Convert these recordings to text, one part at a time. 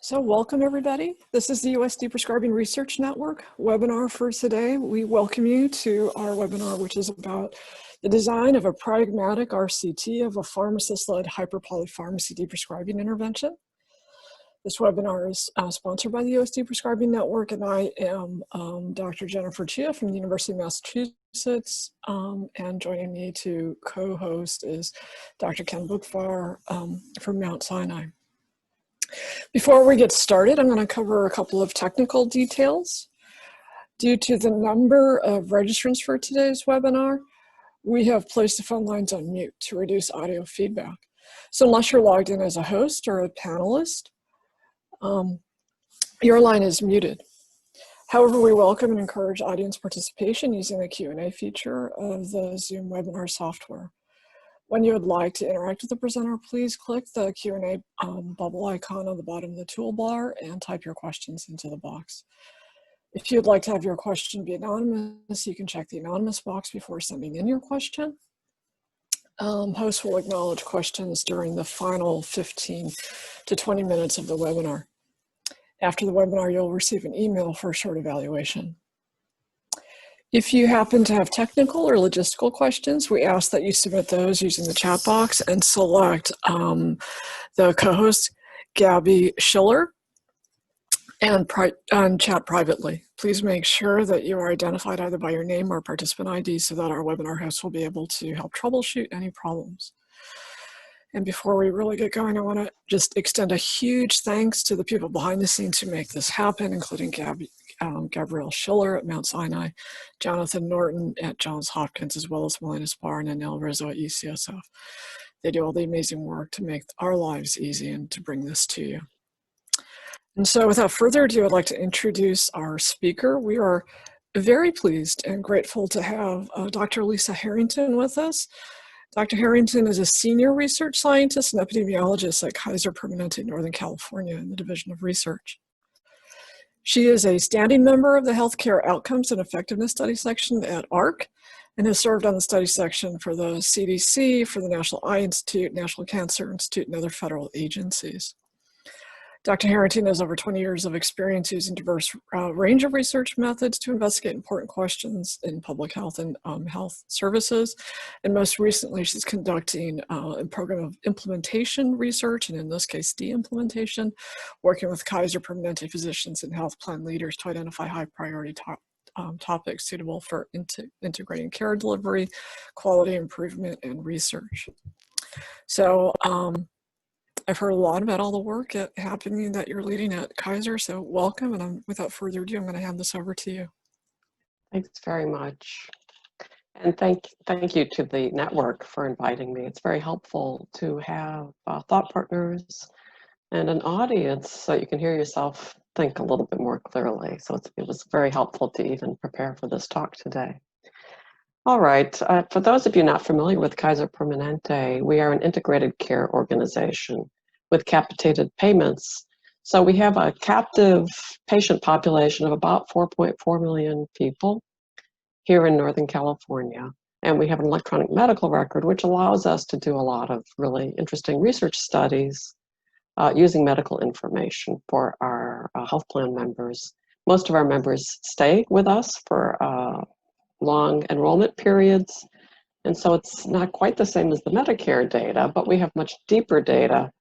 So welcome everybody. This is the US Deprescribing Research Network webinar for today. We welcome you to our webinar, which is about the design of a pragmatic RCT of a pharmacist-led hyperpolypharmacy deprescribing intervention. This webinar is sponsored by the US Deprescribing Network, and I am Dr. Jennifer Chia from the University of Massachusetts, and joining me to co-host is Dr. Ken Bookfar from Mount Sinai. Before we get started, I'm going to cover a couple of technical details. Due to the number of registrants for today's webinar, we have placed the phone lines on mute to reduce audio feedback. So unless you're logged in as a host or a panelist, your line is muted. However, we welcome and encourage audience participation using the Q&A feature of the Zoom webinar software. When you would like to interact with the presenter, please click the Q&A bubble icon on the bottom of the toolbar and type your questions into the box. If you'd like to have your question be anonymous, you can check the anonymous box before sending in your question. Hosts will acknowledge questions during the final 15 to 20 minutes of the webinar. After the webinar, you'll receive an email for a short evaluation. If you happen to have technical or logistical questions, we ask that you submit those using the chat box and select the co-host, Gabby Schiller, and chat privately. Please make sure that you are identified either by your name or participant ID so that our webinar host will be able to help troubleshoot any problems. And before we really get going, I want to just extend a huge thanks to the people behind the scenes who make this happen, including Gabrielle Schiller at Mount Sinai, Jonathan Norton at Johns Hopkins, as well as Melina Sparn and Nell Rizzo at UCSF. They do all the amazing work to make our lives easy and to bring this to you. And so without further ado, I'd like to introduce our speaker. We are very pleased and grateful to have Dr. Lisa Herrinton with us. Dr. Herrinton is a senior research scientist and epidemiologist at Kaiser Permanente, Northern California, in the Division of Research. She is a standing member of the Healthcare Outcomes and Effectiveness Study section at AHRQ and has served on the study section for the CDC, for the National Eye Institute, National Cancer Institute, and other federal agencies. Dr. Herrinton has over 20 years of experience using diverse range of research methods to investigate important questions in public health and health services. And most recently, she's conducting a program of implementation research, and in this case, de-implementation, working with Kaiser Permanente physicians and health plan leaders to identify high priority topics suitable for integrating care delivery, quality improvement, and research. So, I've heard a lot about all the work happening that you're leading at Kaiser, so welcome, and without further ado, I'm going to hand this over to you. Thanks very much. And thank you to the network for inviting me. It's very helpful to have thought partners and an audience so you can hear yourself think a little bit more clearly. So it was very helpful to even prepare for this talk today. All right, for those of you not familiar with Kaiser Permanente, we are an integrated care organization with capitated payments. So we have a captive patient population of about 4.4 million people here in Northern California. And we have an electronic medical record, which allows us to do a lot of really interesting research studies using medical information for our health plan members. Most of our members stay with us for long enrollment periods. And so it's not quite the same as the Medicare data, but we have much deeper data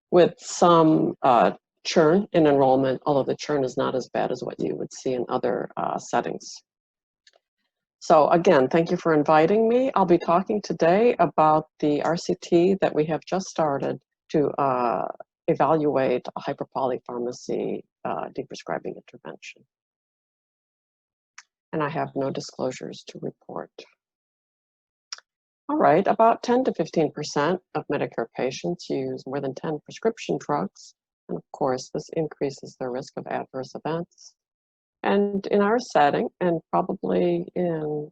with some churn in enrollment, although the churn is not as bad as what you would see in other settings. So again, thank you for inviting me. I'll be talking today about the RCT that we have just started to evaluate a hyperpolypharmacy deprescribing intervention. And I have no disclosures to report. All right, about 10 to 15% of Medicare patients use more than 10 prescription drugs. And of course, this increases their risk of adverse events. And in our setting, and probably in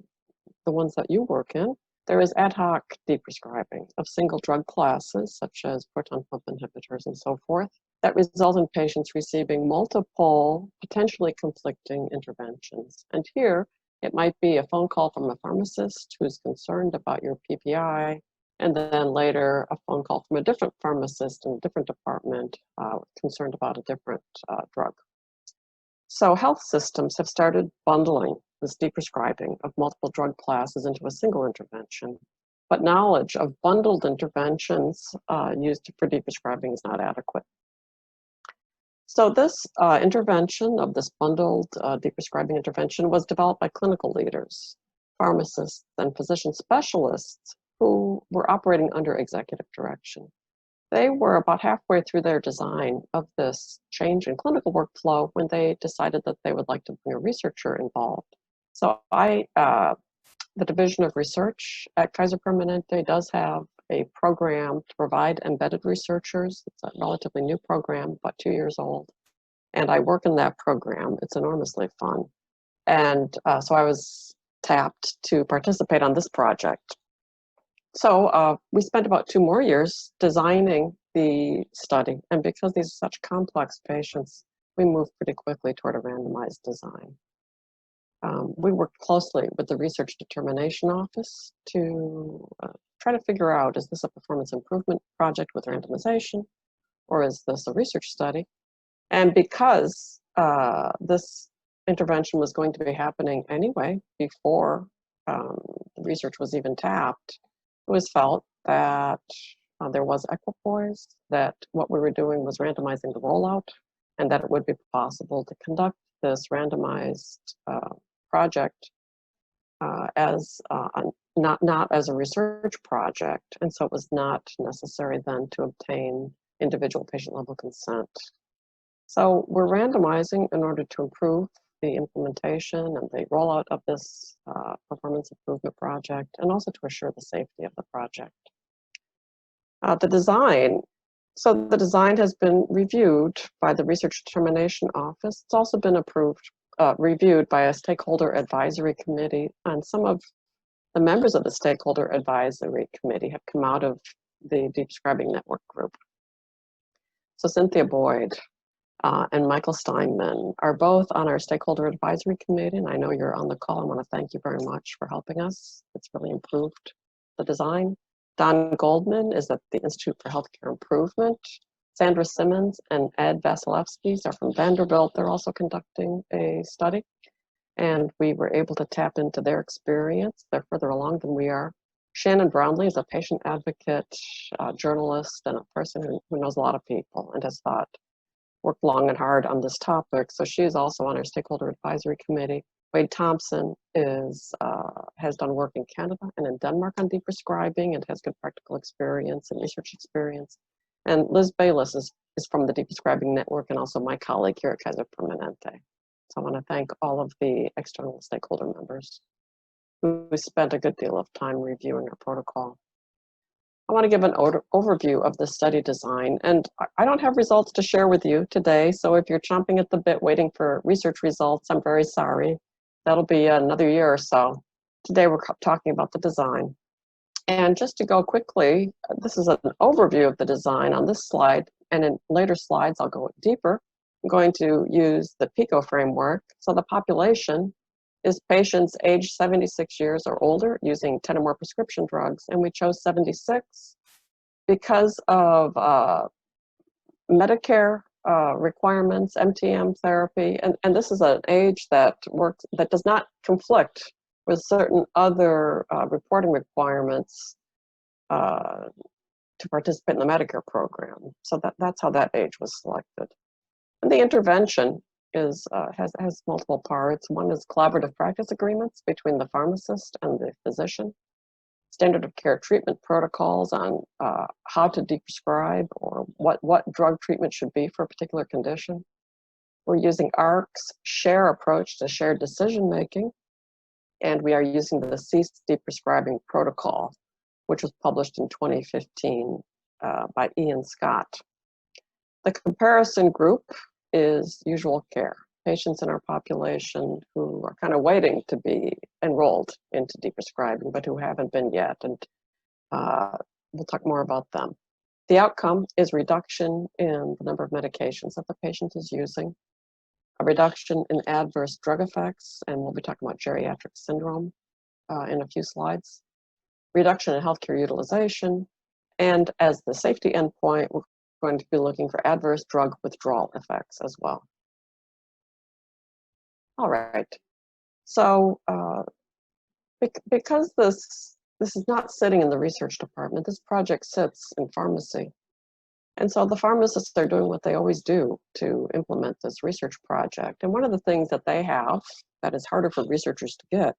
the ones that you work in, there is ad hoc deprescribing of single drug classes, such as proton pump inhibitors and so forth, that result in patients receiving multiple, potentially conflicting interventions. And here, it might be a phone call from a pharmacist who's concerned about your PPI and then later a phone call from a different pharmacist in a different department concerned about a different drug. So health systems have started bundling this deprescribing of multiple drug classes into a single intervention, but knowledge of bundled interventions used for deprescribing is not adequate. So this intervention of this bundled deprescribing intervention was developed by clinical leaders, pharmacists, and physician specialists who were operating under executive direction. They were about halfway through their design of this change in clinical workflow when they decided that they would like to bring a researcher involved. So the Division of Research at Kaiser Permanente does have a program to provide embedded researchers. It's a relatively new program, about 2 years old. And I work in that program. It's enormously fun. And so I was tapped to participate on this project. So we spent about 2 more years designing the study. And because these are such complex patients, we moved pretty quickly toward a randomized design. We worked closely with the Research Determination Office to try to figure out, is this a performance improvement project with randomization, or is this a research study? And because this intervention was going to be happening anyway, before the research was even tapped, it was felt that there was equipoise, that what we were doing was randomizing the rollout, and that it would be possible to conduct this randomized project as not as a research project, and so it was not necessary then to obtain individual patient level consent. So we're randomizing in order to improve the implementation and the rollout of this performance improvement project, and also to assure the safety of the project. The design has been reviewed by the Research Determination Office. It's also been reviewed by a stakeholder advisory committee, and some of the members of the stakeholder advisory committee have come out of the Deprescribing Network group. So Cynthia Boyd and Michael Steinman are both on our stakeholder advisory committee, and I know you're on the call. I want to thank you very much for helping us. It's really improved the design. Don Goldman is at the Institute for Healthcare Improvement. Sandra Simmons and Ed Vasilevsky are from Vanderbilt. They're also conducting a study, and we were able to tap into their experience. They're further along than we are. Shannon Brownlee is a patient advocate, journalist, and a person who knows a lot of people and has worked long and hard on this topic. So she is also on our stakeholder advisory committee. Wade Thompson has done work in Canada and in Denmark on deprescribing and has good practical experience and research experience. And Liz Bayless is from the Deprescribing Network and also my colleague here at Kaiser Permanente. So I want to thank all of the external stakeholder members who spent a good deal of time reviewing our protocol. I want to give an overview of the study design, and I don't have results to share with you today, so if you're chomping at the bit waiting for research results, I'm very sorry. That'll be another year or so. Today we're talking about the design. And just to go quickly, this is an overview of the design on this slide, and in later slides I'll go deeper. I'm going to use the PICO framework. So the population is patients aged 76 years or older using 10 or more prescription drugs, and we chose 76 because of Medicare requirements, MTM therapy, and this is an age that does not conflict with certain other reporting requirements to participate in the Medicare program. So that's how that age was selected. And the intervention has multiple parts. One is collaborative practice agreements between the pharmacist and the physician, standard of care treatment protocols on how to deprescribe or what drug treatment should be for a particular condition. We're using ARC's SHARE approach to shared decision making, and we are using the CEASE deprescribing protocol, which was published in 2015 by Ian Scott. The comparison group is usual care, patients in our population who are kind of waiting to be enrolled into deprescribing, but who haven't been yet, and we'll talk more about them. The outcome is reduction in the number of medications that the patient is using, a reduction in adverse drug effects, and we'll be talking about geriatric syndrome in a few slides, reduction in healthcare utilization, and as the safety endpoint, we're going to be looking for adverse drug withdrawal effects as well. All right, so because this is not sitting in the research department, this project sits in pharmacy. And so the pharmacists are doing what they always do to implement this research project. And one of the things that they have that is harder for researchers to get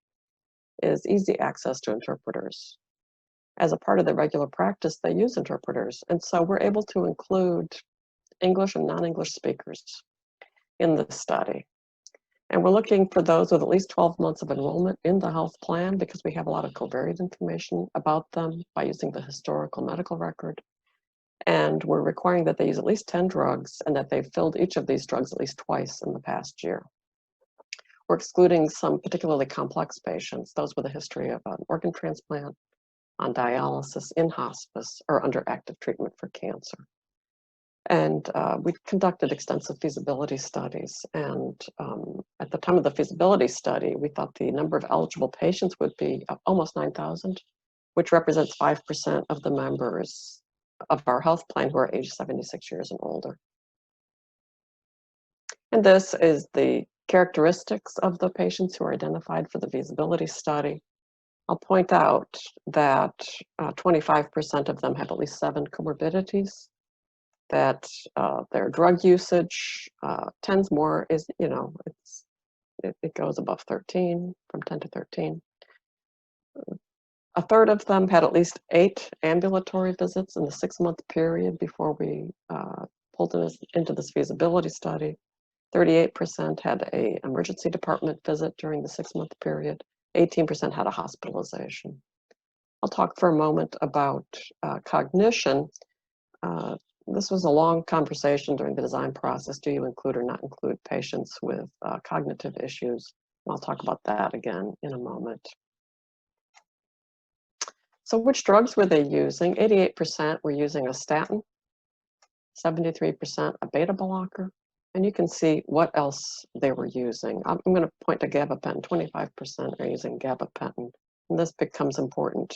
is easy access to interpreters. As a part of their regular practice, they use interpreters. And so we're able to include English and non-English speakers in the study. And we're looking for those with at least 12 months of enrollment in the health plan because we have a lot of covariate information about them by using the historical medical record. And we're requiring that they use at least 10 drugs and that they've filled each of these drugs at least twice in the past year. We're excluding some particularly complex patients, those with a history of an organ transplant, on dialysis, in hospice, or under active treatment for cancer. And we conducted extensive feasibility studies. And at the time of the feasibility study, we thought the number of eligible patients would be almost 9,000, which represents 5% of the members of our health plan who are age 76 years and older. And this is the characteristics of the patients who are identified for the feasibility study. I'll point out that 25% of them have at least 7 comorbidities, that their drug usage tends more is, it goes above 13, from 10 to 13. A third of them had at least 8 ambulatory visits in the 6-month period before we pulled them into this feasibility study. 38% had an emergency department visit during the 6-month period. 18% had a hospitalization. I'll talk for a moment about cognition. This was a long conversation during the design process. Do you include or not include patients with cognitive issues? And I'll talk about that again in a moment. So which drugs were they using? 88% were using a statin, 73% a beta blocker, and you can see what else they were using. I'm going to point to gabapentin. 25% are using gabapentin, and this becomes important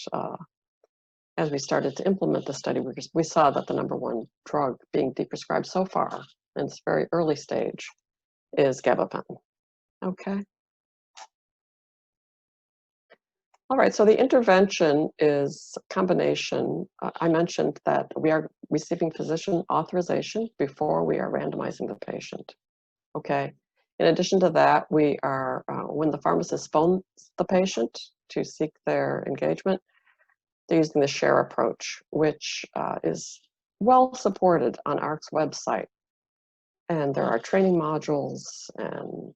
as we started to implement the study. We saw that the #1 drug being deprescribed so far in this very early stage is gabapentin. Okay. All right, so the intervention is a combination. I mentioned that we are receiving physician authorization before we are randomizing the patient, okay? In addition to that, we are, when the pharmacist phones the patient to seek their engagement, they're using the SHARE approach, which is well supported on ARC's website. And there are training modules, and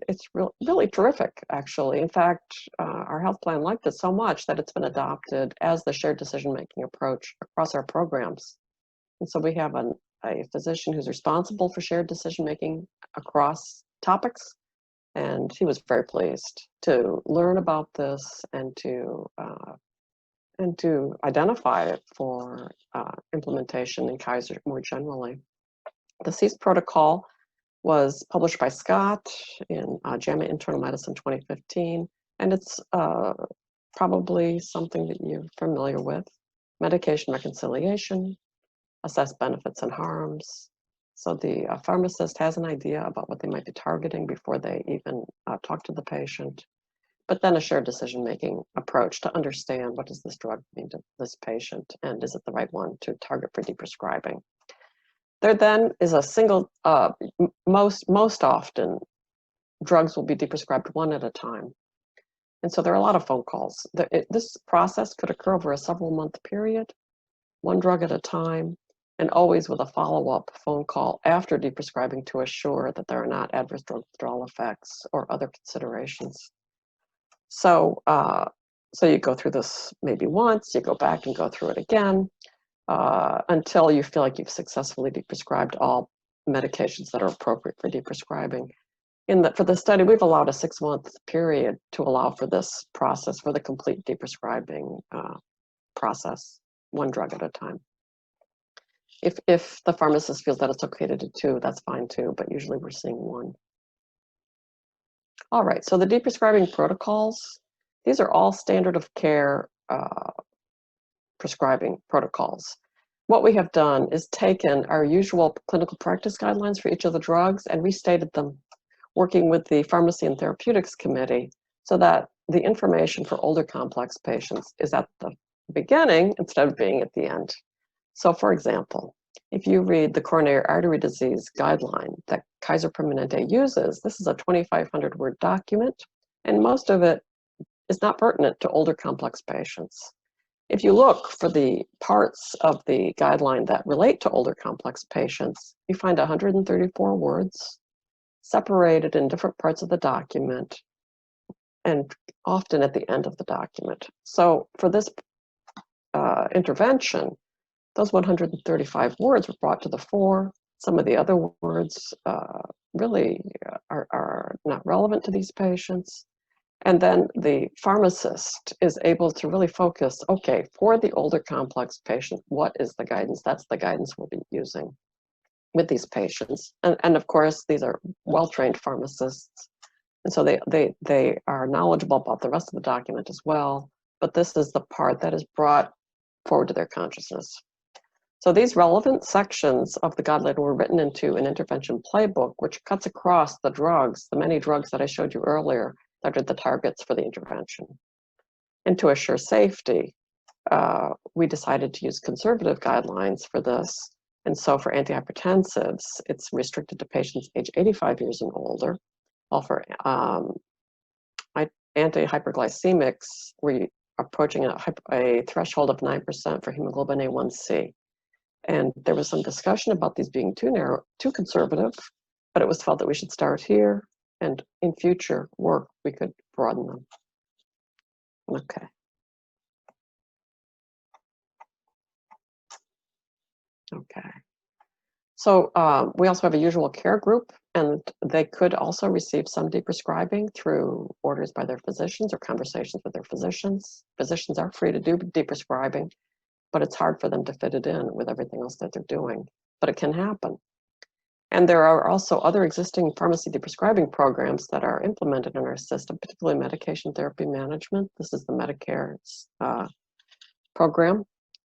it's really terrific, actually. In fact, our health plan liked it so much that it's been adopted as the shared decision-making approach across our programs. And so we have a physician who's responsible for shared decision-making across topics, and he was very pleased to learn about this and to identify it for implementation in Kaiser more generally. The CEASE protocol was published by Scott in JAMA Internal Medicine 2015, and it's probably something that you're familiar with. Medication reconciliation, assess benefits and harms. So the pharmacist has an idea about what they might be targeting before they even talk to the patient, but then a shared decision-making approach to understand what does this drug mean to this patient, and is it the right one to target for deprescribing. There then is a single, most often, drugs will be deprescribed one at a time. And so there are a lot of phone calls. This process could occur over a several-month period, one drug at a time, and always with a follow-up phone call after deprescribing to assure that there are not adverse drug withdrawal effects or other considerations. So, so you go through this maybe once, you go back and go through it again, until you feel like you've successfully deprescribed all medications that are appropriate for deprescribing. For the study, we've allowed a 6-month period to allow for this process, for the complete deprescribing process, one drug at a time. If the pharmacist feels that it's okay to do 2, that's fine too, but usually we're seeing 1. All right, so the deprescribing protocols, these are all standard of care prescribing protocols. What we have done is taken our usual clinical practice guidelines for each of the drugs and restated them, working with the Pharmacy and Therapeutics Committee, so that the information for older complex patients is at the beginning instead of being at the end. So for example, if you read the coronary artery disease guideline that Kaiser Permanente uses, this is a 2,500 word document, and most of it is not pertinent to older complex patients. If you look for the parts of the guideline that relate to older complex patients, you find 134 words separated in different parts of the document and often at the end of the document. So for this intervention, those 135 words were brought to the fore. Some of the other words really are not relevant to these patients. And then the pharmacist is able to really focus, okay, for the older complex patient, what is the guidance? That's the guidance we'll be using with these patients. And of course, these are well-trained pharmacists. And so they are knowledgeable about the rest of the document as well, but this is the part that is brought forward to their consciousness. So these relevant sections of the guideline were written into an intervention playbook, which cuts across the drugs, the many drugs that I showed you earlier, that are the targets for the intervention. And to assure safety, we decided to use conservative guidelines for this. And so for antihypertensives, it's restricted to patients age 85 years and older. While for anti-hyperglycemics, we're approaching a threshold of 9% for hemoglobin A1C. And there was some discussion about these being too narrow, too conservative, but it was felt that we should start here, and in future work, we could broaden them. Okay. Okay. So we also have a usual care group, and they could also receive some deprescribing through orders by their physicians or conversations with their physicians. Physicians are free to do deprescribing, but it's hard for them to fit it in with everything else that they're doing, but it can happen. And there are also other existing pharmacy deprescribing programs that are implemented in our system, particularly medication therapy management. This is the Medicare's program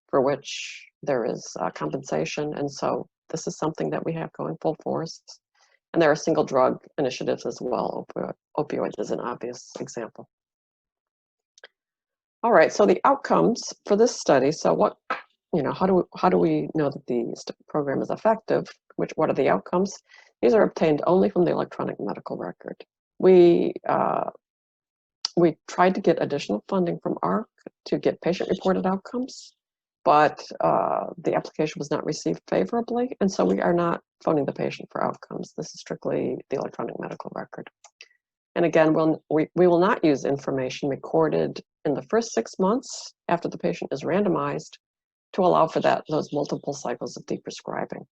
for which there is compensation. And so this is something that we have going full force. And there are single drug initiatives as well. Opioids is an obvious example. All right, so the outcomes for this study. So what, how do we know that the program is effective? What are the outcomes? These are obtained only from the electronic medical record. We tried to get additional funding from ARC to get patient-reported outcomes, but the application was not received favorably, and so we are not phoning the patient for outcomes. This is strictly the electronic medical record. And again, we will not use information recorded in the first 6 months after the patient is randomized to allow for those multiple cycles of deprescribing,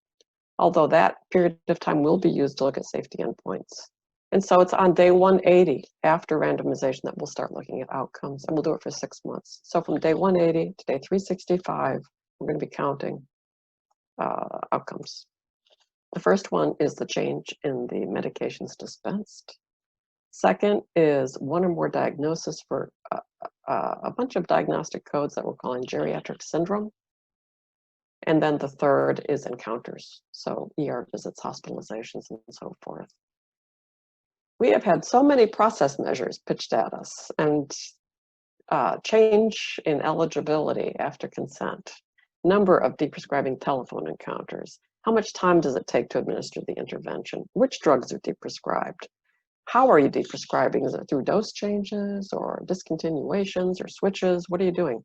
although that period of time will be used to look at safety endpoints. And so it's on day 180 after randomization that we'll start looking at outcomes, and we'll do it for 6 months. So from day 180 to day 365, we're going to be counting outcomes. The first one is the change in the medications dispensed. Second is one or more diagnosis for a bunch of diagnostic codes that we're calling geriatric syndrome. And then the third is encounters, so ER visits, hospitalizations, and so forth. We have had so many process measures pitched at us, and change in eligibility after consent, number of deprescribing telephone encounters, how much time does it take to administer the intervention, which drugs are deprescribed, how are you deprescribing, is it through dose changes or discontinuations or switches, what are you doing?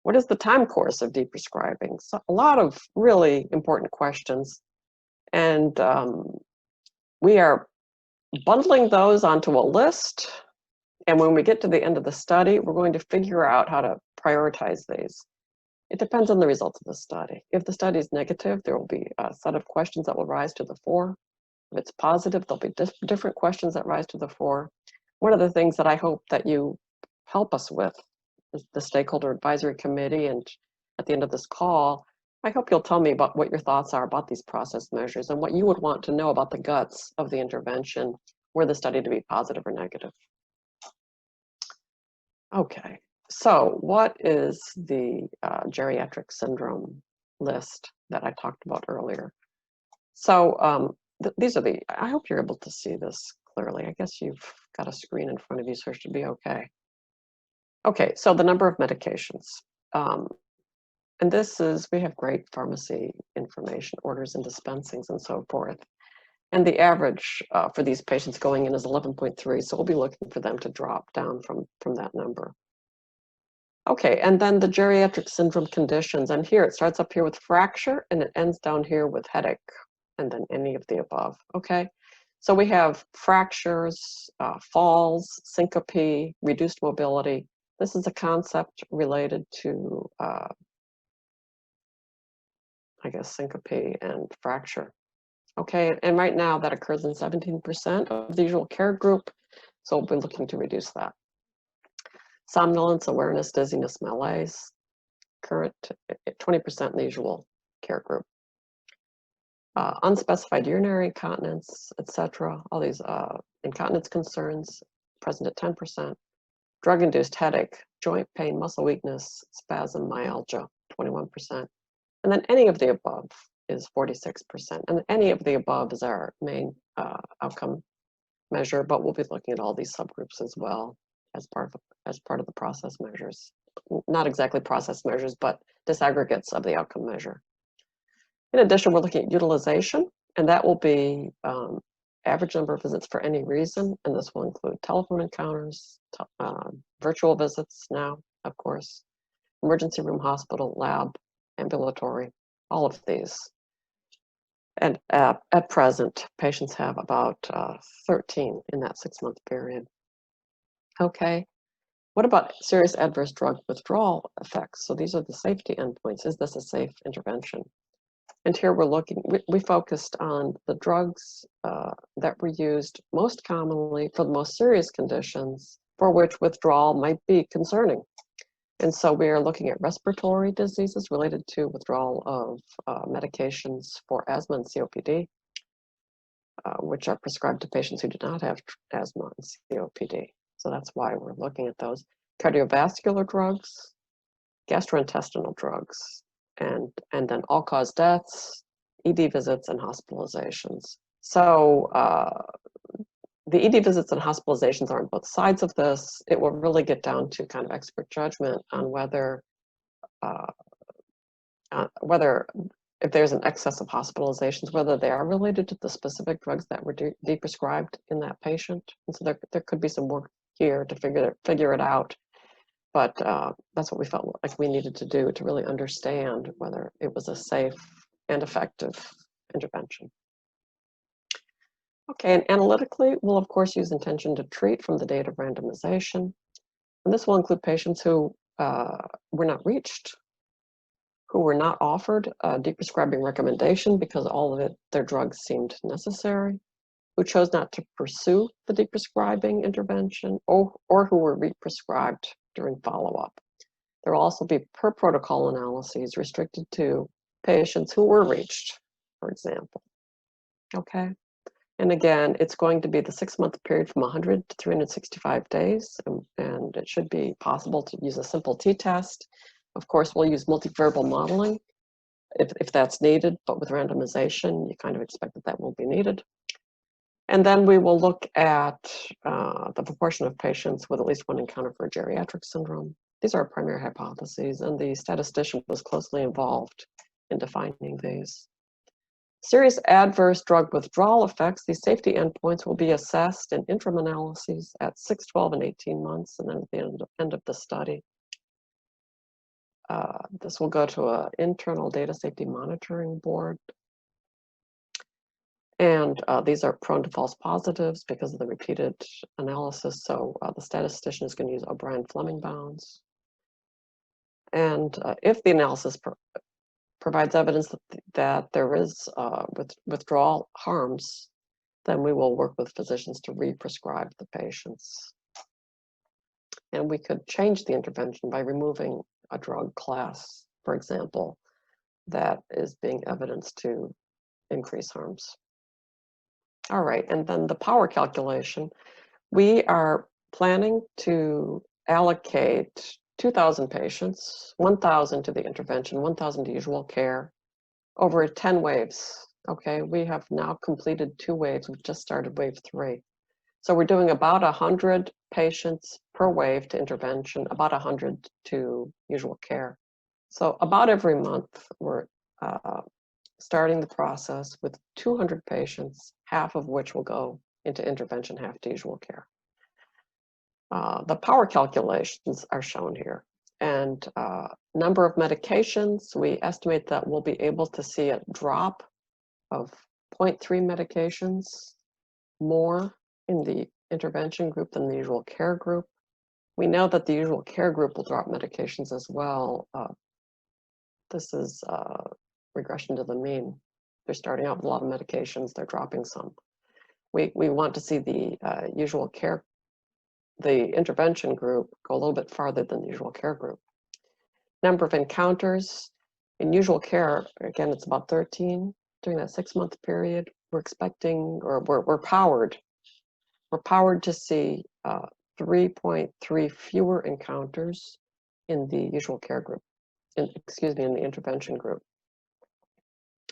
What is the time course of deprescribing? So a lot of really important questions, and we are bundling those onto a list, and when we get to the end of the study, we're going to figure out how to prioritize these. It depends on the results of the study. If the study is negative, there will be a set of questions that will rise to the fore. If it's positive, there'll be different questions that rise to the fore. One of the things that I hope that you help us with is the Stakeholder Advisory Committee, and at the end of this call, I hope you'll tell me about what your thoughts are about these process measures and what you would want to know about the guts of the intervention, were the study to be positive or negative. Okay, So what is the geriatric syndrome list that I talked about earlier? So these are the, I hope you're able to see this clearly. I guess you've got a screen in front of you, so it should be okay. Okay, so the number of medications. And this is, we have great pharmacy information, orders and dispensings and so forth. And the average for these patients going in is 11.3, so we'll be looking for them to drop down from that number. Okay, and then the geriatric syndrome conditions, and here it starts up here with fracture and it ends down here with headache, and then any of the above, okay? So we have fractures, falls, syncope, reduced mobility. This is a concept related to, I guess, syncope and fracture. Okay, and right now that occurs in 17% of the usual care group, so we'll be looking to reduce that. Somnolence, awareness, dizziness, malaise, current 20% in the usual care group. Unspecified urinary incontinence, etc. All these incontinence concerns present at 10%. Drug-induced headache, joint pain, muscle weakness, spasm, myalgia, 21%. And then any of the above is 46%. And any of the above is our main outcome measure, but we'll be looking at all these subgroups as well as part of the process measures. Not exactly process measures, but disaggregates of the outcome measure. In addition, we're looking at utilization, and that will be average number of visits for any reason, and this will include telephone encounters, virtual visits now, of course, emergency room, hospital, lab, ambulatory, all of these. And at present, patients have about 13 in that 6-month period. Okay, what about serious adverse drug withdrawal effects? So these are the safety endpoints. Is this a safe intervention? And here we're looking, we focused on the drugs that were used most commonly for the most serious conditions for which withdrawal might be concerning. And so we are looking at respiratory diseases related to withdrawal of medications for asthma and COPD, which are prescribed to patients who do not have asthma and COPD. So that's why we're looking at those. Cardiovascular drugs, gastrointestinal drugs, and then all-cause deaths, ED visits, and hospitalizations. So the ED visits and hospitalizations are on both sides of this. It will really get down to kind of expert judgment on whether if there's an excess of hospitalizations, whether they are related to the specific drugs that were deprescribed in that patient. And so there could be some work here to figure it out. But that's what we felt like we needed to do to really understand whether it was a safe and effective intervention. Okay, and analytically, we'll of course use intention to treat from the date of randomization. And this will include patients who were not reached, who were not offered a deprescribing recommendation because all of their drugs seemed necessary, who chose not to pursue the deprescribing intervention, or who were represcribed during follow-up. There will also be per protocol analyses restricted to patients who were reached, for example. Okay, and again, it's going to be the 6-month period from 100 to 365 days, and it should be possible to use a simple t-test. Of course, we'll use multivariable modeling if that's needed, but with randomization, you kind of expect that will be needed. And then we will look at the proportion of patients with at least one encounter for geriatric syndrome. These are our primary hypotheses, and the statistician was closely involved in defining these. Serious adverse drug withdrawal effects, these safety endpoints will be assessed in interim analyses at 6, 12, and 18 months, and then at the end of the study. This will go to an internal data safety monitoring board. And these are prone to false positives because of the repeated analysis. So the statistician is going to use O'Brien-Fleming bounds. And if the analysis provides evidence that there is withdrawal harms, then we will work with physicians to re-prescribe the patients. And we could change the intervention by removing a drug class, for example, that is being evidenced to increase harms. All right, and then the power calculation. We are planning to allocate 2,000 patients, 1,000 to the intervention, 1,000 to usual care, over 10 waves. Okay, we have now completed 2 waves. We've just started wave 3. So we're doing about 100 patients per wave to intervention, about 100 to usual care. So about every month, we're starting the process with 200 patients, half of which will go into intervention, half to usual care. The power calculations are shown here. And number of medications, we estimate that we'll be able to see a drop of 0.3 medications more in the intervention group than the usual care group. We know that the usual care group will drop medications as well. This is regression to the mean. They're starting out with a lot of medications, they're dropping some. We want to see the usual care, the intervention group, go a little bit farther than the usual care group. Number of encounters. In usual care, again, it's about 13 during that 6-month period. We're expecting, or we're powered. We're powered to see 3.3 fewer encounters in the usual care group, in the intervention group.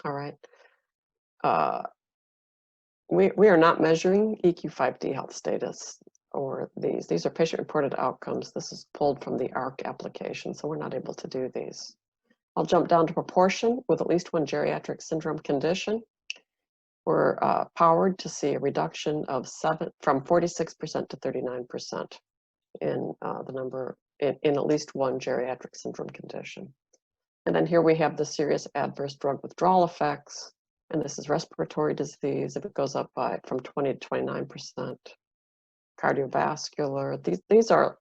All right. We are not measuring EQ5D health status or these. These are patient-reported outcomes. This is pulled from the ARC application, so we're not able to do these. I'll jump down to proportion with at least one geriatric syndrome condition. We're powered to see a reduction of from 46% to 39% in the number in at least one geriatric syndrome condition. And then here we have the serious adverse drug withdrawal effects. And this is respiratory disease. If it goes up from 20 to 29%, cardiovascular. These are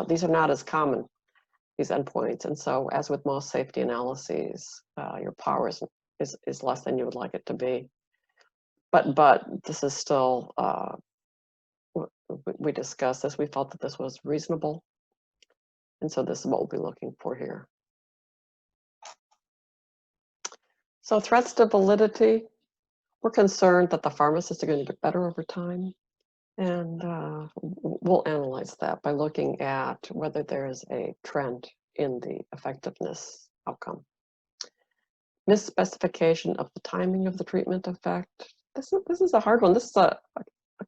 these are not as common, these endpoints. And so, as with most safety analyses, your power is less than you would like it to be. But this is still we discussed this. We felt that this was reasonable, and so this is what we'll be looking for here. So threats to validity, we're concerned that the pharmacists are going to get better over time. And we'll analyze that by looking at whether there is a trend in the effectiveness outcome. Misspecification of the timing of the treatment effect. This is a hard one. This is a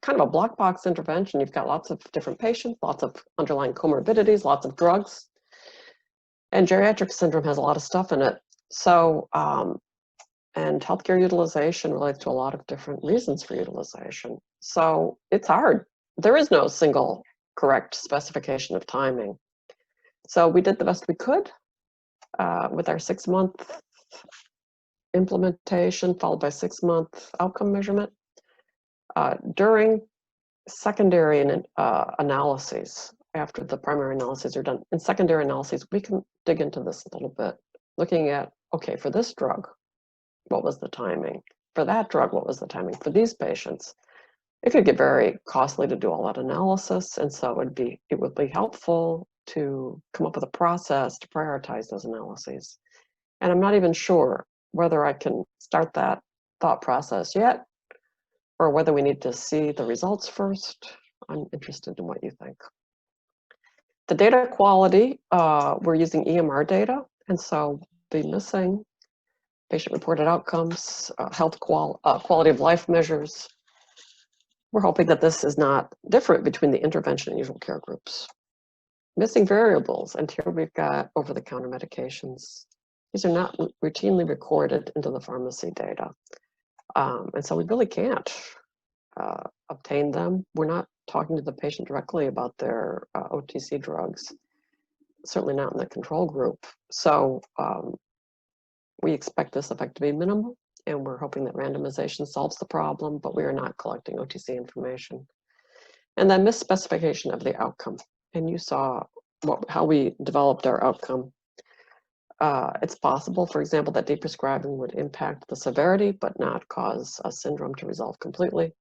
kind of a black box intervention. You've got lots of different patients, lots of underlying comorbidities, lots of drugs. And geriatric syndrome has a lot of stuff in it. So, and healthcare utilization relates to a lot of different reasons for utilization. So it's hard. There is no single correct specification of timing. So we did the best we could with our 6-month implementation, followed by 6-month outcome measurement. During secondary analyses, after the primary analyses are done, in secondary analyses, we can dig into this a little bit, looking at, okay, for this drug, what was the timing? For that drug, what was the timing? For these patients, it could get very costly to do all that analysis, and so it would be helpful to come up with a process to prioritize those analyses. And I'm not even sure whether I can start that thought process yet, or whether we need to see the results first. I'm interested in what you think. The data quality, we're using EMR data, and so be missing patient-reported outcomes, quality of life measures. We're hoping that this is not different between the intervention and usual care groups. Missing variables, and here we've got over-the-counter medications. These are not routinely recorded into the pharmacy data. And so we really can't obtain them. We're not talking to the patient directly about their OTC drugs, certainly not in the control group. So we expect this effect to be minimal, and we're hoping that randomization solves the problem, but we are not collecting OTC information. And then misspecification of the outcome. And you saw how we developed our outcome. It's possible, for example, that deprescribing would impact the severity, but not cause a syndrome to resolve completely.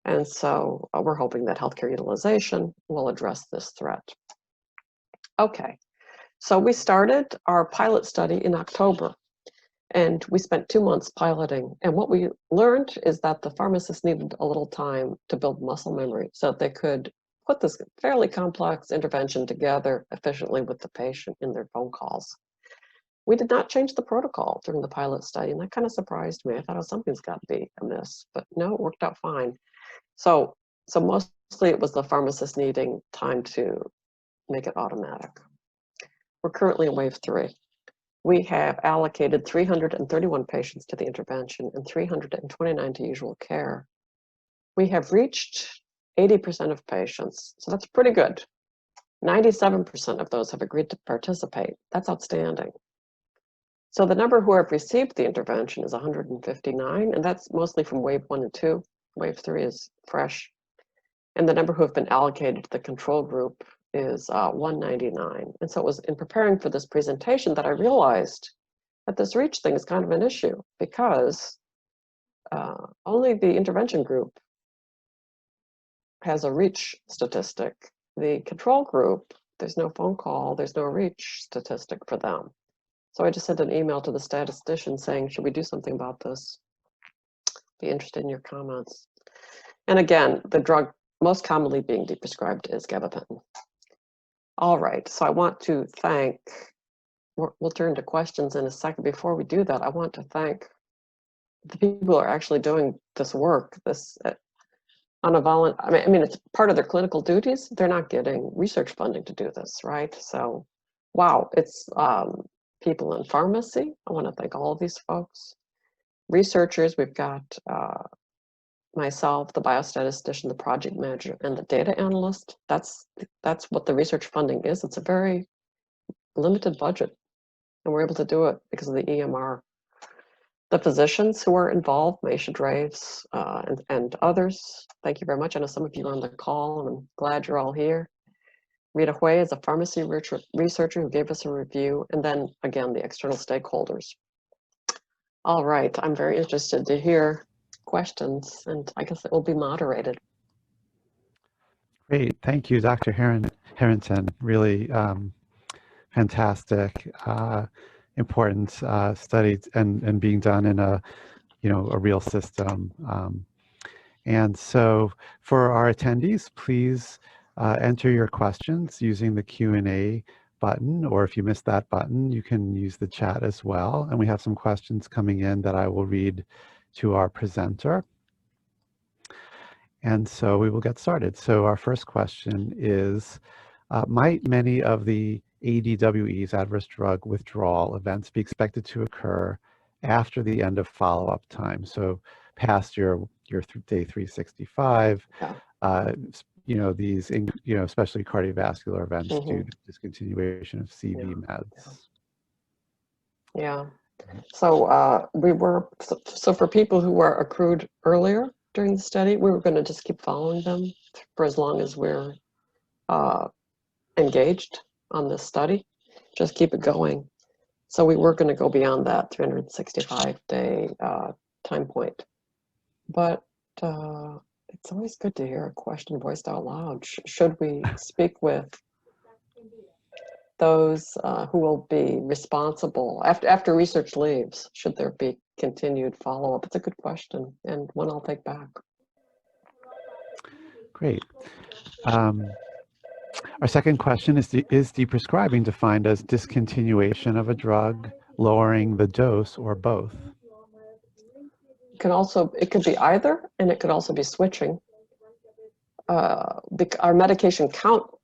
And so we're hoping that healthcare utilization will address this threat. Okay, so we started our pilot study in October, and we spent 2 months piloting. And what we learned is that the pharmacists needed a little time to build muscle memory so that they could put this fairly complex intervention together efficiently with the patient in their phone calls. We did not change the protocol during the pilot study, and that kind of surprised me. I thought, oh, something's got to be amiss, but no, it worked out fine. So mostly it was the pharmacist needing time to make it automatic. We're currently in wave 3. We have allocated 331 patients to the intervention and 329 to usual care. We have reached 80% of patients, so that's pretty good. 97% of those have agreed to participate. That's outstanding. So the number who have received the intervention is 159, and that's mostly from wave 1 and 2. Wave 3 is fresh. And the number who have been allocated to the control group is 199. And so it was in preparing for this presentation that I realized that this reach thing is kind of an issue, because only the intervention group has a reach statistic. The control group, there's no phone call, there's no reach statistic for them. So I just sent an email to the statistician saying, should we do something about this? Be interested in your comments. And again, the drug most commonly being deprescribed is gabapentin. All right, so I want to thank, we'll turn to questions in a second. Before we do that, I want to thank the people who are actually doing this work, this on a I mean, it's part of their clinical duties. They're not getting research funding to do this, right? So, wow, it's people in pharmacy. I want to thank all of these folks. Researchers, we've got myself, the biostatistician, the project manager, and the data analyst. That's what the research funding is. It's a very limited budget, and we're able to do it because of the EMR. The physicians who are involved, Maisha Draves and others, thank you very much. I know some of you are on the call, and I'm glad you're all here. Rita Hui is a pharmacy researcher who gave us a review, and then again, the external stakeholders. All right, I'm very interested to hear questions, and I guess it will be moderated. Great, thank you, Dr. Herrinton. Really fantastic, important studies and being done in a real system. And so, for our attendees, please enter your questions using the Q&A button, or if you missed that button, you can use the chat as well. And we have some questions coming in that I will read to our presenter. And so we will get started. So our first question is, might many of the ADWEs, adverse drug withdrawal events, be expected to occur after the end of follow-up time? So past your day 365, these, especially cardiovascular events due to discontinuation of CV meds. Yeah. So so for people who were accrued earlier during the study, we were going to just keep following them for as long as we're engaged on this study, just keep it going. So we were going to go beyond that 365-day time point. But it's always good to hear a question voiced out loud. Should we speak with those who will be responsible after research leaves? Should there be continued follow-up? It's a good question, and one I'll take back. Great. Our second question is deprescribing defined as discontinuation of a drug, lowering the dose, or both? It could be either, and it could also be switching. Our medication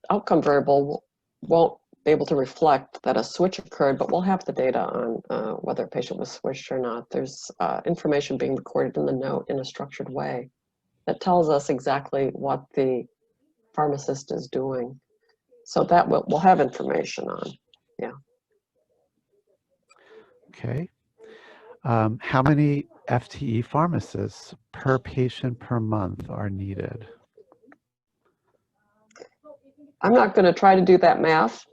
outcome variable won't be able to reflect that a switch occurred, but we'll have the data on whether a patient was switched or not. There's information being recorded in the note in a structured way that tells us exactly what the pharmacist is doing. So that we'll have information on, yeah. Okay. How many FTE pharmacists per patient per month are needed? I'm not going to try to do that math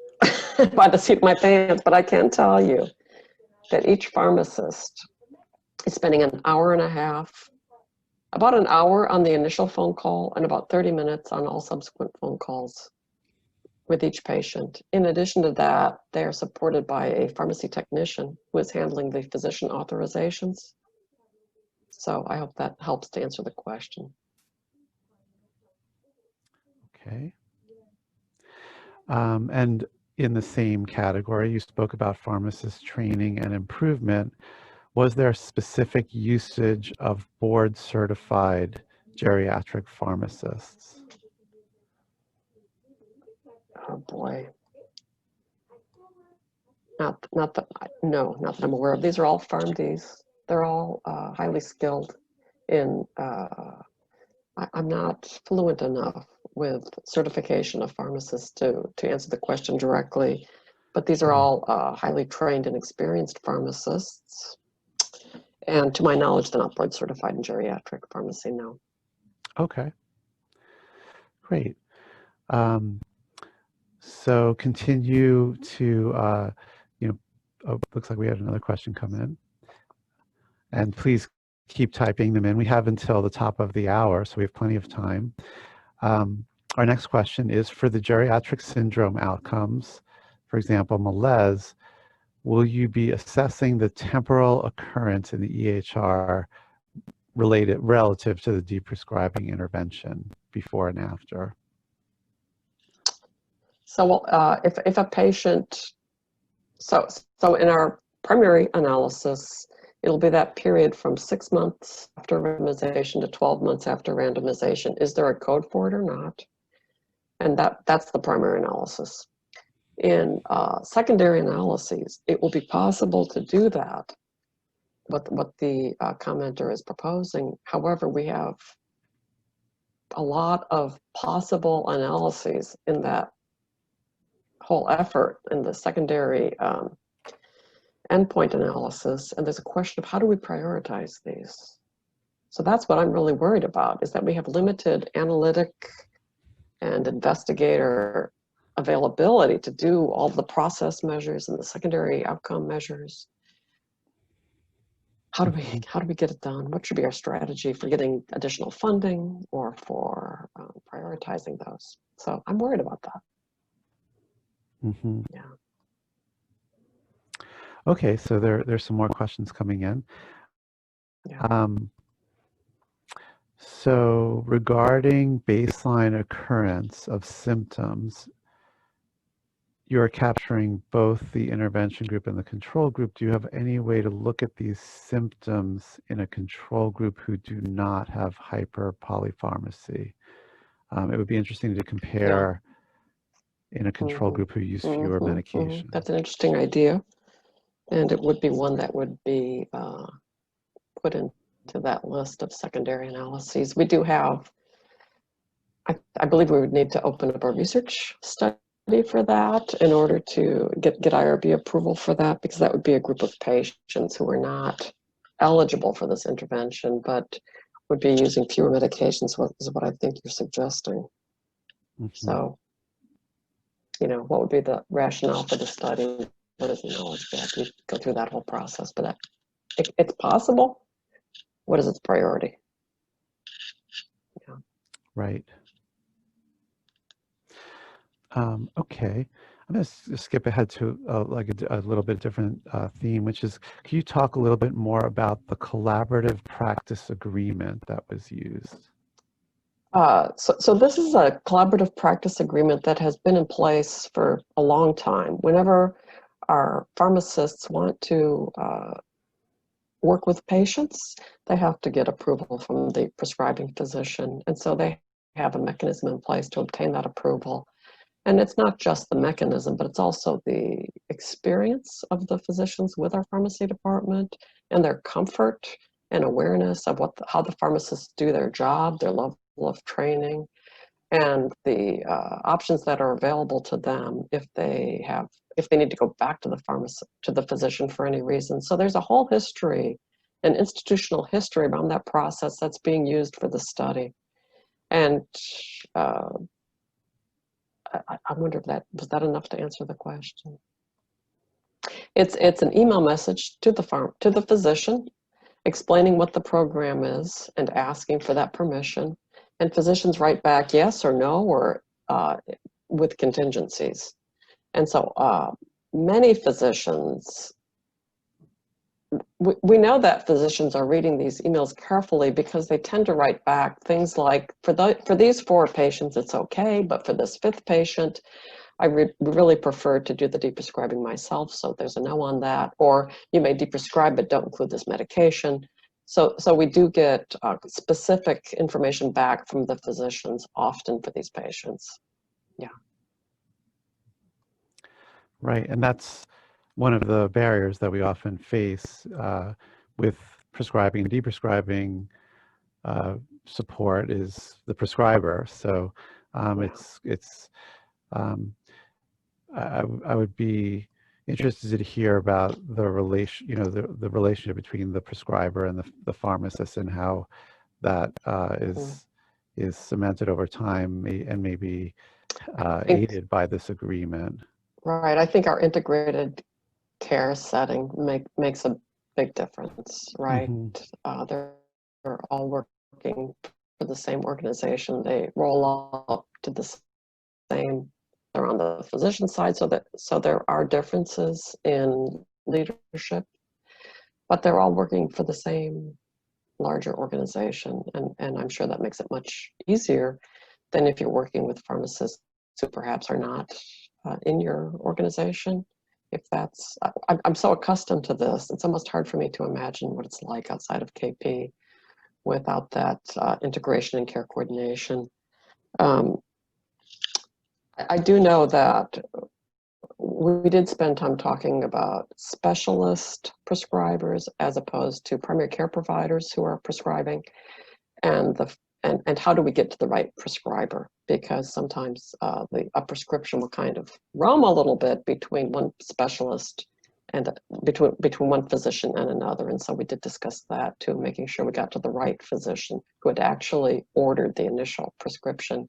by the seat of my pants, but I can tell you that each pharmacist is spending an hour and a half, about an hour on the initial phone call and about 30 minutes on all subsequent phone calls with each patient. In addition to that, they are supported by a pharmacy technician who is handling the physician authorizations. So I hope that helps to answer the question. Okay. And in the same category, you spoke about pharmacist training and improvement. Was there specific usage of board certified geriatric pharmacists? Oh boy. Not that, no, not that I'm aware of. These are all PharmDs. They're all highly skilled in, I'm not fluent enough with certification of pharmacists to answer the question directly, but these are all highly trained and experienced pharmacists. And to my knowledge, they're not board certified in geriatric pharmacy, no. Okay, great. So continue to, oh, looks like we had another question come in. And please keep typing them in. We have until the top of the hour, so we have plenty of time. Our next question is, for the geriatric syndrome outcomes, for example, malaise, will you be assessing the temporal occurrence in the EHR relative to the deprescribing intervention before and after? So if a patient, so in our primary analysis, it'll be that period from 6 months after randomization to 12 months after randomization. Is there a code for it or not? And that's the primary analysis. In secondary analyses, it will be possible to do that, what the commenter is proposing. However, we have a lot of possible analyses in that whole effort in the secondary endpoint analysis, and there's a question of how do we prioritize these? So that's what I'm really worried about, is that we have limited analytic and investigator availability to do all the process measures and the secondary outcome measures. How do we get it done? What should be our strategy for getting additional funding or for prioritizing those? So I'm worried about that. Mm-hmm. Yeah. Okay, so there's some more questions coming in. Yeah. So regarding baseline occurrence of symptoms, you're capturing both the intervention group and the control group. Do you have any way to look at these symptoms in a control group who do not have hyperpolypharmacy? It would be interesting to compare in a control group who use fewer medications. That's an interesting idea. And it would be one that would be put into that list of secondary analyses. We do have, I believe we would need to open up a research study for that in order to get IRB approval for that, because that would be a group of patients who are not eligible for this intervention, but would be using fewer medications, is what I think you're suggesting. Mm-hmm. So, what would be the rationale for the study? What is the knowledge gap? You go through that whole process, but it's possible. What is its priority? Yeah. Right. Okay, I'm going to skip ahead to a little bit different theme, which is, can you talk a little bit more about the collaborative practice agreement that was used? So this is a collaborative practice agreement that has been in place for a long time. Whenever our pharmacists want to work with patients, they have to get approval from the prescribing physician. And so they have a mechanism in place to obtain that approval. And it's not just the mechanism, but it's also the experience of the physicians with our pharmacy department and their comfort and awareness of how the pharmacists do their job, their level of training, and the options that are available to them if they need to go back to the physician for any reason. So there's a whole history, an institutional history around that process that's being used for the study. And I wonder if was that enough to answer the question? It's an email message to the physician explaining what the program is and asking for that permission. And physicians write back yes or no, or with contingencies. And so many physicians, we know that physicians are reading these emails carefully because they tend to write back things like, for these 4 patients, it's okay, but for this 5th patient, I really prefer to do the deprescribing myself, so there's a no on that. Or you may deprescribe but don't include this medication. So we do get specific information back from the physicians often for these patients. Yeah. Right, and that's one of the barriers that we often face with prescribing and deprescribing support is the prescriber. So I would be interested to hear about the relation, the relationship between the prescriber and the pharmacist, and how that is cemented over time and maybe aided by this agreement. Right. I think our integrated care setting makes a big difference, right? Mm-hmm. They're all working for the same organization. They roll up to the same. They're on the physician side, so there are differences in leadership, but they're all working for the same larger organization, and I'm sure that makes it much easier than if you're working with pharmacists who perhaps are not in your organization. If that's, I'm so accustomed to this, it's almost hard for me to imagine what it's like outside of KP without that integration and care coordination. I do know that we did spend time talking about specialist prescribers as opposed to primary care providers who are prescribing, and how do we get to the right prescriber? Because sometimes a prescription will kind of roam a little bit between one specialist and between one physician and another. And so we did discuss that too, making sure we got to the right physician who had actually ordered the initial prescription,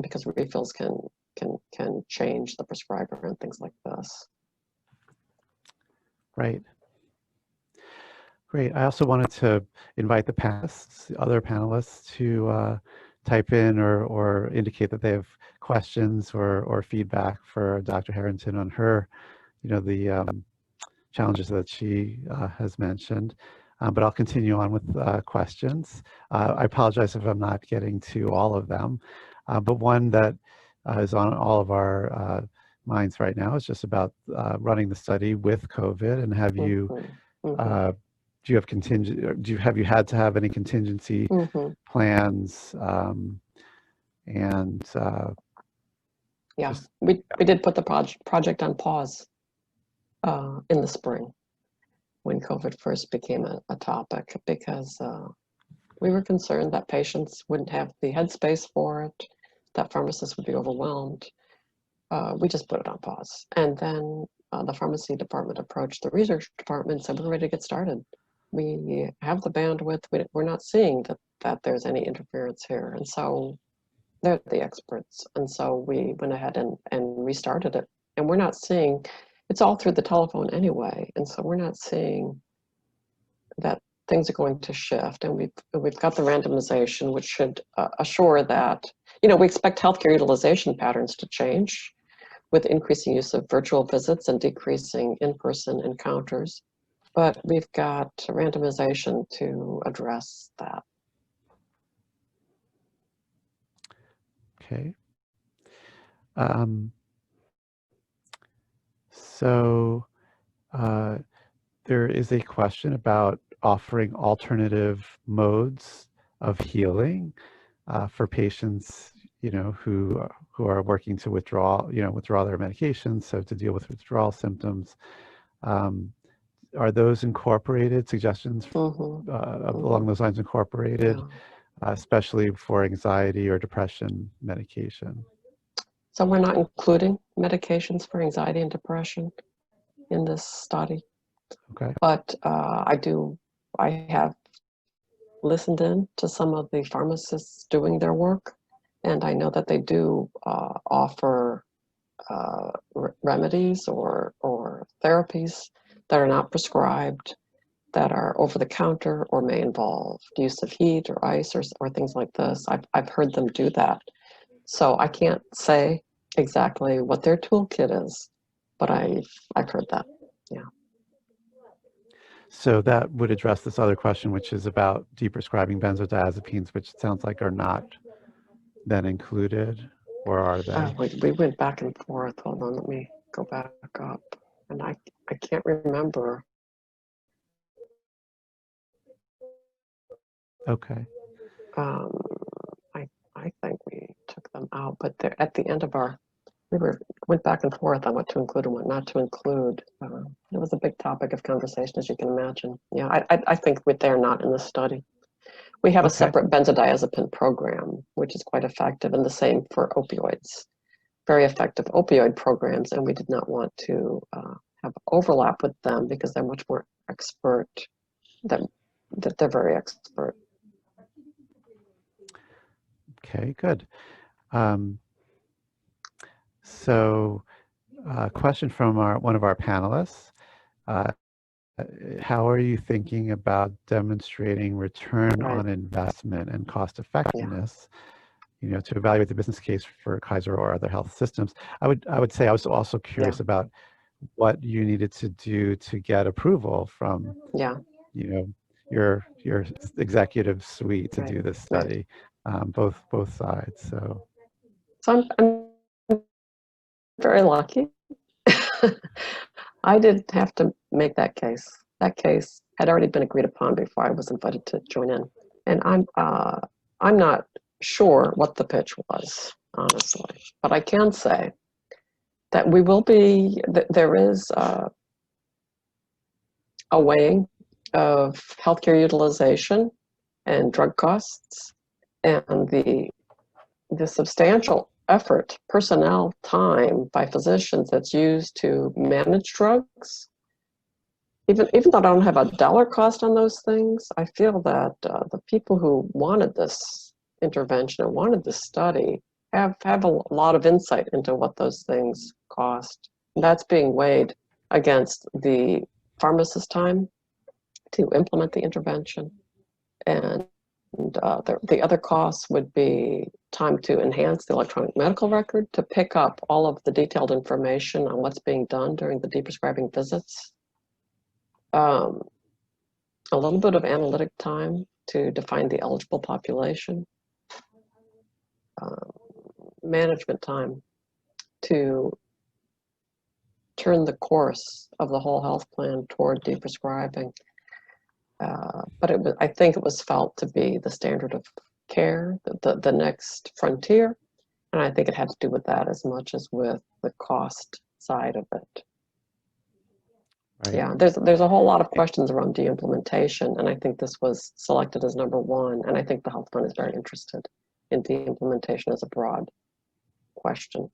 because refills can change the prescriber and things like this. Right. Great. I also wanted to invite the other panelists to type in or indicate that they have questions or feedback for Dr. Herrinton on her, the challenges that she has mentioned. But I'll continue on with questions. I apologize if I'm not getting to all of them, but one that is on all of our minds right now is just about running the study with COVID, and have you do you have have you had to have any contingency plans? We did put the project on pause in the spring when COVID first became a topic, because we were concerned that patients wouldn't have the headspace for it, that pharmacists would be overwhelmed. We just put it on pause. And then the pharmacy department approached the research department and said, we're ready to get started. We have the bandwidth. We're not seeing that there's any interference here. And so they're the experts. And so we went ahead and restarted it. And we're not seeing, it's all through the telephone anyway. And so we're not seeing that things are going to shift. And we've got the randomization, which should assure that, we expect healthcare utilization patterns to change with increasing use of virtual visits and decreasing in-person encounters. But we've got randomization to address that. Okay. So there is a question about offering alternative modes of healing for patients, who are working to withdraw their medications, so to deal with withdrawal symptoms. Are those incorporated, suggestions along those lines incorporated, especially for anxiety or depression medication? So we're not including medications for anxiety and depression in this study. Okay. But I have listened in to some of the pharmacists doing their work, and I know that they do offer remedies or therapies that are not prescribed, that are over the counter or may involve use of heat or ice or things like this. I've heard them do that. So I can't say exactly what their toolkit is, but I've heard that. Yeah. So that would address this other question, which is about deprescribing benzodiazepines, which it sounds like are not then included. or are they? We went back and forth. Hold on, let me go back up. And I can't remember. Okay. I think we took them out, but they're at the end of our, went back and forth on what to include and what not to include. It was a big topic of conversation, as you can imagine. Yeah, I think they're not in the study. We have a separate benzodiazepine program, which is quite effective, and the same for opioids. Very effective opioid programs, and we did not want to have overlap with them because they're much more expert, that they're very expert. Okay, good. So question from one of our panelists. How are you thinking about demonstrating return on investment and cost effectiveness, to evaluate the business case for Kaiser or other health systems? I would say I was also curious about what you needed to do to get approval from, your executive suite to do this study, both sides. So I'm very lucky. I didn't have to make that case. That case had already been agreed upon before I was invited to join in. And I'm not sure what the pitch was, honestly, but I can say that we will be, there is a weighing of healthcare utilization and drug costs, and the substantial effort, personnel time by physicians that's used to manage drugs. Even though I don't have a dollar cost on those things, I feel that the people who wanted this intervention and wanted this study have a lot of insight into what those things cost. And that's being weighed against the pharmacist time to implement the intervention. And the other costs would be time to enhance the electronic medical record, to pick up all of the detailed information on what's being done during the deprescribing visits. A little bit of analytic time to define the eligible population. Management time to turn the course of the whole health plan toward deprescribing. But I think it was felt to be the standard of care, the next frontier. And I think it had to do with that as much as with the cost side of it. Right. Yeah, there's a whole lot of questions around de-implementation, and I think this was selected as number one. And I think the Health Fund is very interested in de-implementation as a broad question.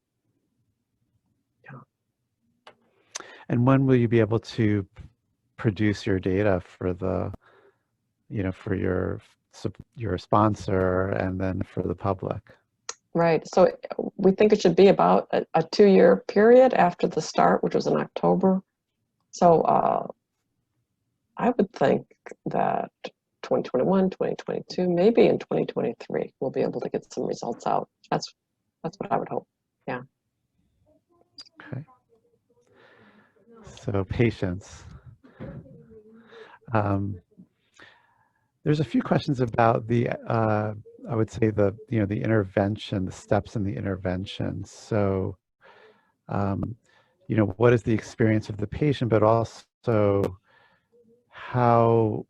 Yeah. And when will you be able to produce your data for the, for your sponsor and then for the public? Right. So we think it should be about a 2-year period after the start, which was in October. So I would think that 2021, 2022, maybe in 2023, we'll be able to get some results out. That's what I would hope. Yeah. Okay. So patience. There's a few questions about the, I would say the intervention, the steps in the intervention. So, what is the experience of the patient, but also how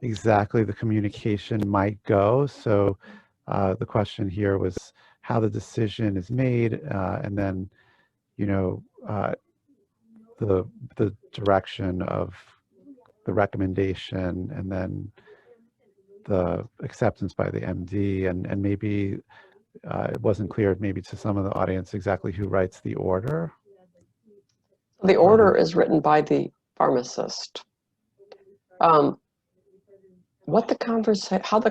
exactly the communication might go. So the question here was how the decision is made, and then, the direction of the recommendation, and then the acceptance by the MD, and maybe it wasn't clear maybe to some of the audience exactly who writes the order. The order is written by the pharmacist. How the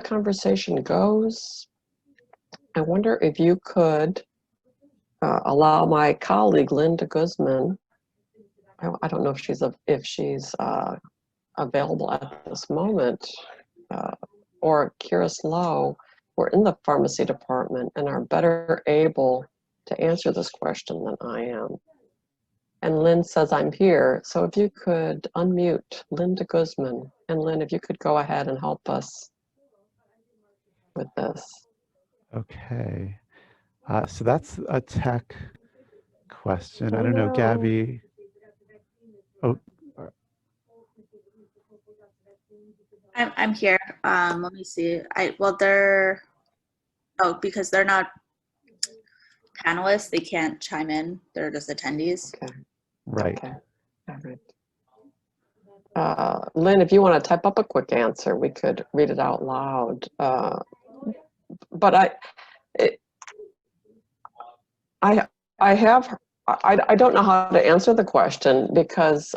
conversation goes, I wonder if you could allow my colleague Linda Guzman, I don't know if she's available at this moment, or Kira Slow, who are in the pharmacy department and are better able to answer this question than I am. And Lynn says I'm here, so if you could unmute Linda Guzman. And Lynn, if you could go ahead and help us with this. Okay. So that's a tech question. I don't know, No. Gabby. Oh, I'm here. Let me see. Because they're not panelists, they can't chime in. They're just attendees. Okay. right. Okay. All right. Lynn, if you want to type up a quick answer, we could read it out loud. But I don't know how to answer the question because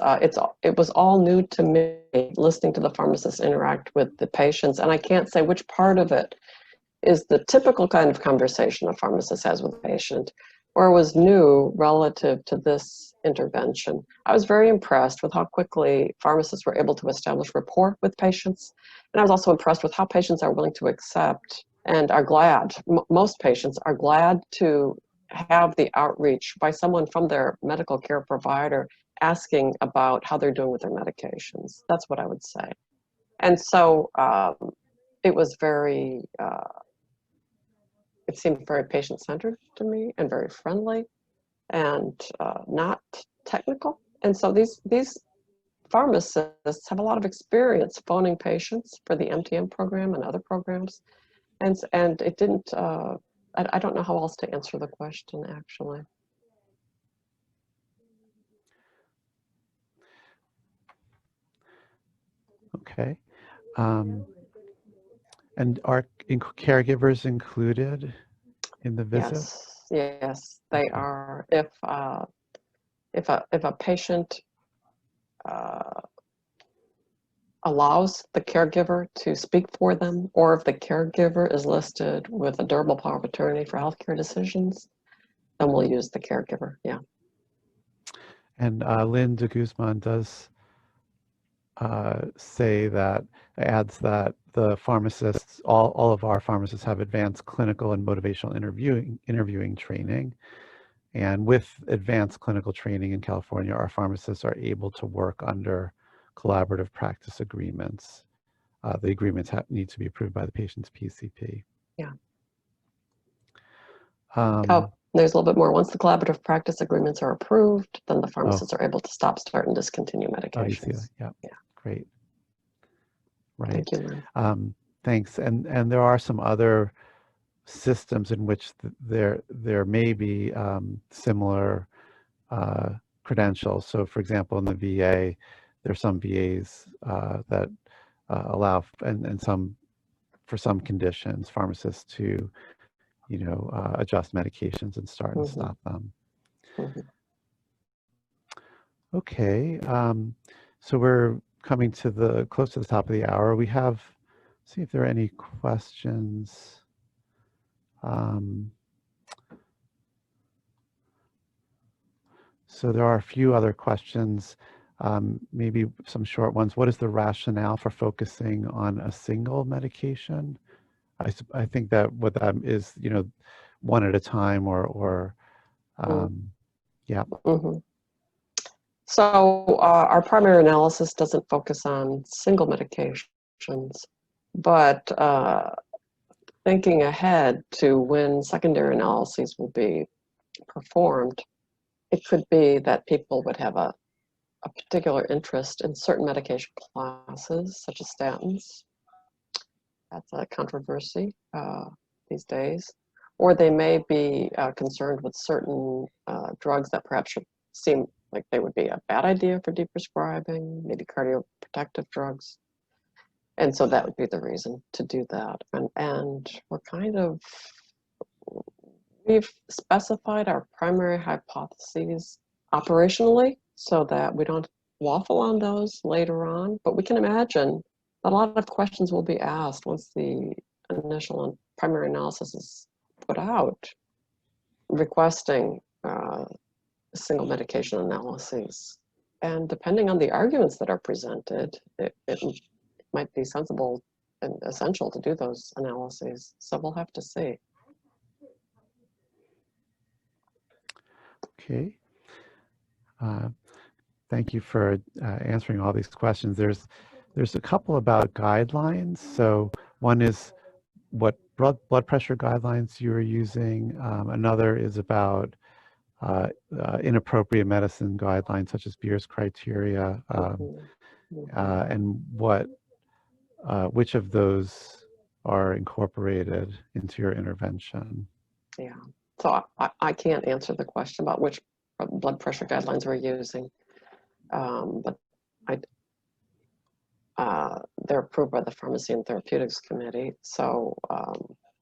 it was all new to me, listening to the pharmacist interact with the patients, and I can't say which part of it is the typical kind of conversation a pharmacist has with a patient, or was new relative to this intervention. I was very impressed with how quickly pharmacists were able to establish rapport with patients, and I was also impressed with how patients are willing to accept and are glad. Most patients are glad to have the outreach by someone from their medical care provider asking about how they're doing with their medications. That's what I would say. And so it was very, it seemed very patient-centered to me and very friendly and not technical. And so these pharmacists have a lot of experience phoning patients for the MTM program and other programs. And it didn't, I don't know how else to answer the question, actually. Okay. And are caregivers included in the visit? Yes, they Okay. are. If a patient allows the caregiver to speak for them, or if the caregiver is listed with a durable power of attorney for healthcare decisions, then we'll use the caregiver. Yeah. And Lynn de Guzman does say that, adds that the pharmacists, all of our pharmacists have advanced clinical and motivational interviewing training. And with advanced clinical training in California, our pharmacists are able to work under collaborative practice agreements. The agreements need to be approved by the patient's PCP. Yeah. There's a little bit more. Once the collaborative practice agreements are approved, then the pharmacists are able to stop, start, and discontinue medications. Oh, you see that? Yeah. Yeah. Great. Right. Thank you, Lynn. Thanks. And there are some other systems in which there may be similar credentials. So, for example, in the VA, there's some VAs that allow, and some, for some conditions, pharmacists to, adjust medications and start and stop them. Okay, so we're coming to close to the top of the hour. We have, see if there are any questions. So there are a few other questions, maybe some short ones. What is the rationale for focusing on a single medication? I think that what that is, one at a time, or yeah. So our primary analysis doesn't focus on single medications, but thinking ahead to when secondary analyses will be performed, it could be that people would have a particular interest in certain medication classes, such as statins. That's a controversy these days. Or they may be concerned with certain drugs that perhaps should seem like they would be a bad idea for deprescribing, maybe cardioprotective drugs. And so that would be the reason to do that. And we've specified our primary hypotheses operationally so that we don't waffle on those later on, but we can imagine that a lot of questions will be asked once the initial and primary analysis is put out, requesting single medication analyses. And depending on the arguments that are presented, it might be sensible and essential to do those analyses. So we'll have to see. Okay. Thank you for answering all these questions. There's a couple about guidelines. So one is what blood pressure guidelines you were using. Another is about inappropriate medicine guidelines such as Beer's criteria, and which of those are incorporated into your intervention? Yeah, so I can't answer the question about which blood pressure guidelines we're using, but they're approved by the Pharmacy and Therapeutics Committee, so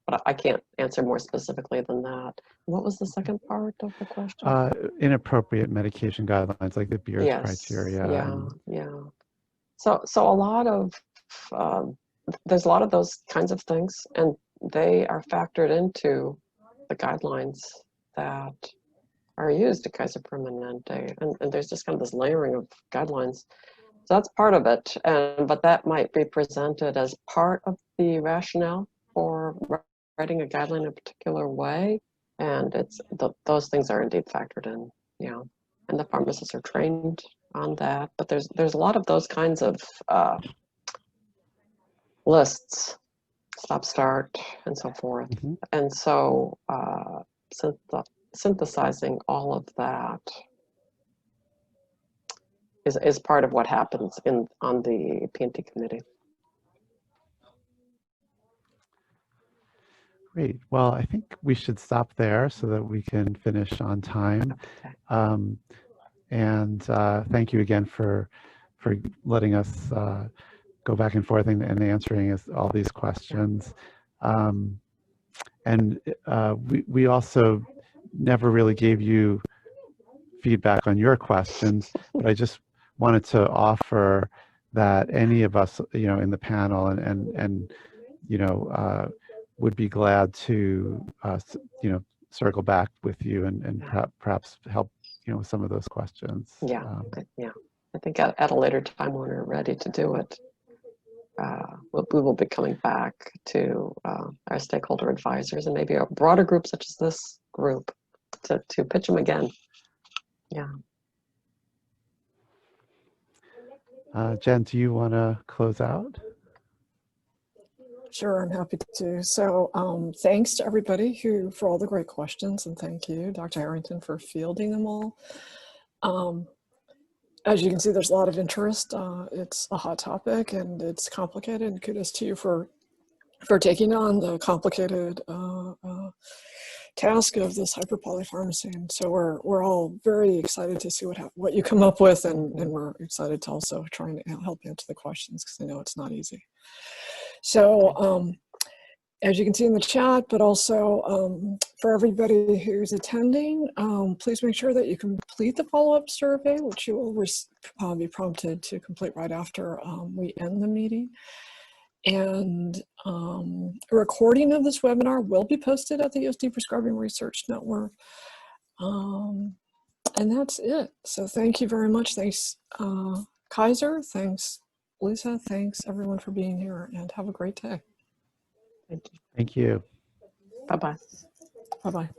but I can't answer more specifically than that. What was the second part of the question? Inappropriate medication guidelines like the Beer's criteria. Yeah. So a lot of there's a lot of those kinds of things, and they are factored into the guidelines that are used at Kaiser Permanente, and there's just kind of this layering of guidelines. So that's part of it, but that might be presented as part of the rationale for writing a guideline in a particular way, and those things are indeed factored in, and the pharmacists are trained on that. But there's a lot of those kinds of lists, stop, start, and so forth, and so synthesizing all of that is part of what happens on the P&T committee. Great. Well, I think we should stop there so that we can finish on time. Okay. And thank you again for letting us go back and forth and answering all these questions. And we also never really gave you feedback on your questions, but I just wanted to offer that any of us, in the panel and would be glad to, circle back with you and perhaps help, with some of those questions. Yeah, I think at a later time when we're ready to do it, we will be coming back to our stakeholder advisors and maybe a broader group such as this group to pitch them again. Yeah. Jen, do you want to close out? Sure, I'm happy to. So thanks to everybody for all the great questions, and thank you, Dr. Herrinton, for fielding them all. As you can see, there's a lot of interest. It's a hot topic and it's complicated, and kudos to you for taking on the complicated task of this hyperpolypharmacy. And so we're all very excited to see what you come up with, and we're excited to also try and help answer the questions, because I know it's not easy. So as you can see in the chat, but also for everybody who's attending, please make sure that you complete the follow-up survey, which you will be prompted to complete right after we end the meeting. And a recording of this webinar will be posted at the US Deprescribing Research Network. And that's it. So thank you very much. Thanks, Kaiser. Thanks, Lisa. Thanks, everyone, for being here, and have a great day. Thank you. Thank you. Bye-bye. Bye-bye.